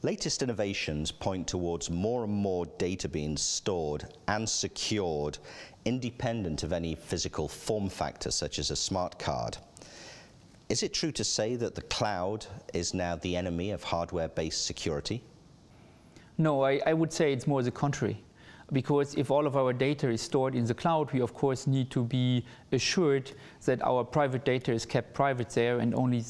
Latest innovations point towards more and more data being stored and secured independent of any physical form factor such as a smart card. Is it true to say that the cloud is now the enemy of hardware-based security? No, I would say it's more the contrary. Because if all of our data is stored in the cloud, we of course need to be assured that our private data is kept private there and only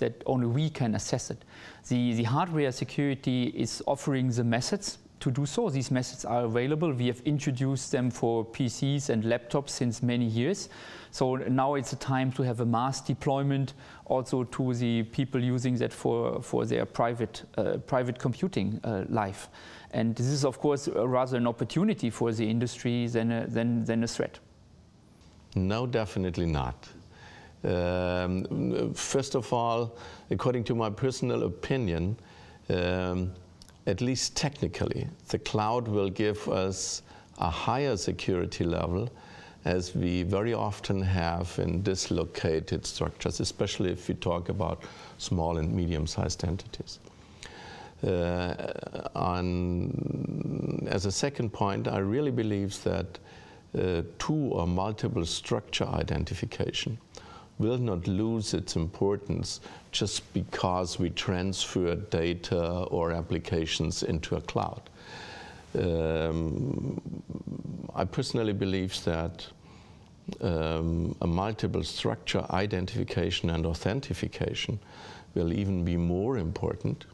we can access it. The hardware security is offering the methods to do so. These methods are available. We have introduced them for PCs and laptops since many years. So now it's a time to have a mass deployment also to the people using that for their private computing life. And this is, of course, rather an opportunity for the industry than a threat. No, definitely not. First of all, according to my personal opinion, at least technically, the cloud will give us a higher security level as we very often have in dislocated structures, especially if we talk about small and medium-sized entities. As a second point, I really believe that two or multiple structure identification will not lose its importance just because we transfer data or applications into a cloud. I personally believe that a multiple structure identification and authentication will even be more important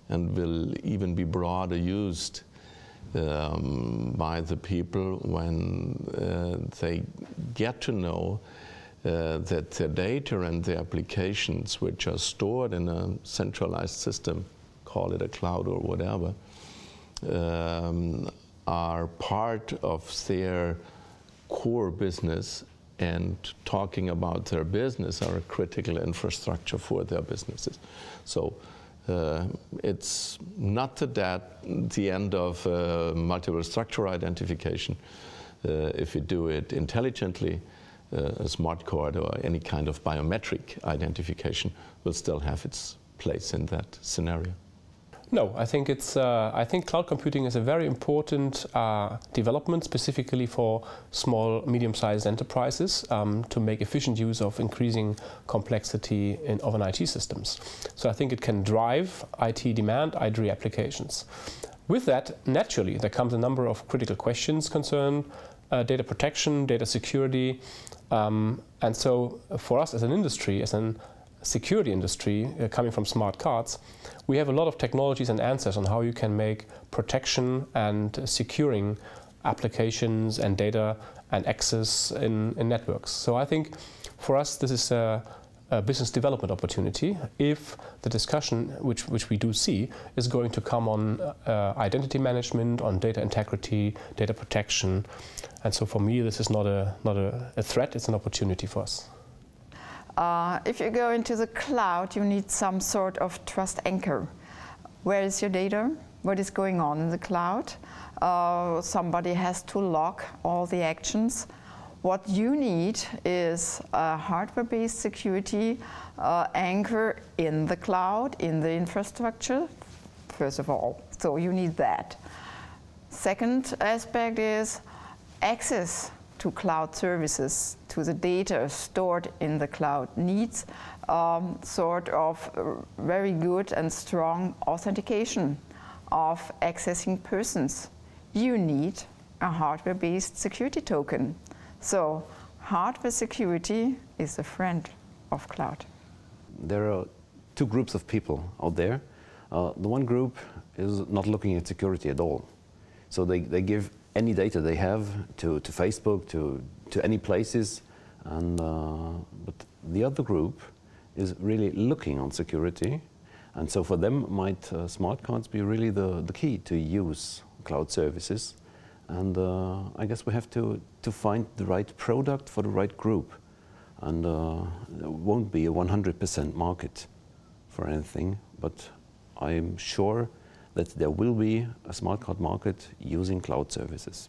and will even be broader used by the people when they get to know that their data and their applications, which are stored in a centralized system, call it a cloud or whatever, are part of their core business, and talking about their business are a critical infrastructure for their businesses. So it's not the end of multiple structure identification. If you do it intelligently, a smart card or any kind of biometric identification will still have its place in that scenario. No, I think I think cloud computing is a very important development, specifically for small, medium-sized enterprises to make efficient use of increasing complexity of an IT systems. So I think it can drive IT demand, IT applications. With that, naturally, there comes a number of critical questions concern data protection, data security, and so for us as an industry, as a security industry coming from smart cards, we have a lot of technologies and answers on how you can make protection and securing applications and data and access in networks. So I think for us this is a business development opportunity if the discussion, which we do see, is going to come on identity management, on data integrity, data protection. And so for me this is not a threat, it's an opportunity for us. If you go into the cloud, you need some sort of trust anchor. Where is your data? What is going on in the cloud? Somebody has to log all the actions. What you need is a hardware-based security anchor in the cloud, in the infrastructure, first of all. So you need that. Second aspect is access to cloud services, to the data stored in the cloud, needs sort of very good and strong authentication of accessing persons. You need a hardware-based security token. So hardware security is a friend of cloud. There are two groups of people out there. The one group is not looking at security at all. So they give any data they have to Facebook, to any places, and but the other group is really looking on security, and so for them might smart cards be really the key to use cloud services, and I guess we have to find the right product for the right group, and there won't be a 100% market for anything, but I'm sure that there will be a smart card market using cloud services.